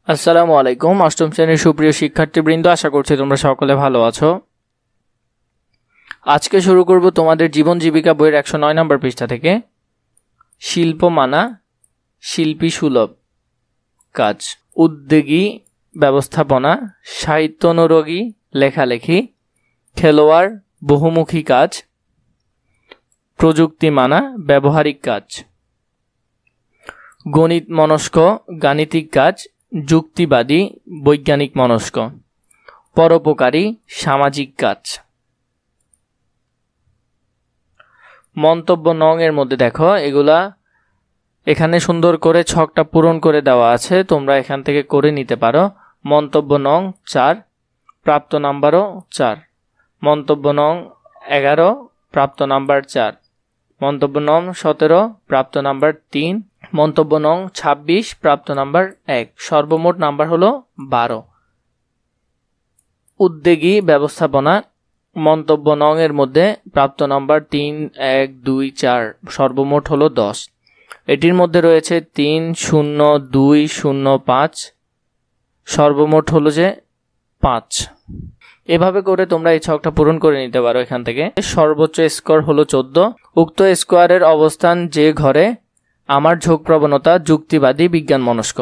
আসসালামু আলাইকুম। অষ্টম শ্রেণীর সুপ্রিয় শিক্ষার্থীবৃন্দ, আশা করছি তোমরা সকলে ভালো আছো। আজকে শুরু করব তোমাদের জীবন জীবিকা বইয়ের 109 নম্বর পৃষ্ঠা থেকে। শিল্প মানা, শিল্পী সুলভ কাজ, উদ্যোগী ব্যবস্থাপনা, সাহিত্যানুরাগী লেখালেখি, খেলোয়াড় বহুমুখী কাজ, প্রযুক্তি মানা ব্যবহারিক কাজ, গণিত মনস্ক গাণিতিক কাজ, যুক্তিবাদী বৈজ্ঞানিক মনস্ক, পরোপকারী সামাজিক কাজ। মন্তব্য নং এর মধ্যে দেখো, এগুলা এখানে সুন্দর করে ছকটা পূরণ করে দেওয়া আছে, তোমরা এখান থেকে করে নিতে পারো। মন্তব্য নং 4, প্রাপ্ত নাম্বারও 4। মন্তব্য নং 11, প্রাপ্ত নাম্বার 4। মন্তব্য নং 17, প্রাপ্ত নাম্বার 3। মন্তব্য নং 26, প্রাপ্ত নাম্বার 1। সর্বমোট নাম্বার হলো 12। উদ্যোগী ব্যবস্থাপনা, মন্তব্য নং এর মধ্যে প্রাপ্ত নাম্বার 3, 1, 2, 4, সর্বমোট হলো 10। এটির মধ্যে রয়েছে 3, 0, 2, 0, 5, সর্বমোট হলো যে 5। এভাবে করে তোমরা এই ছকটা পূরণ করে নিতে পারো। এখান থেকে সর্বোচ্চ স্কোর হলো 14। উক্ত স্কোয়ারের অবস্থান যে ঘরে আমার ঝোঁক প্রবণতা যুক্তিবাদী বিজ্ঞান মনস্ক।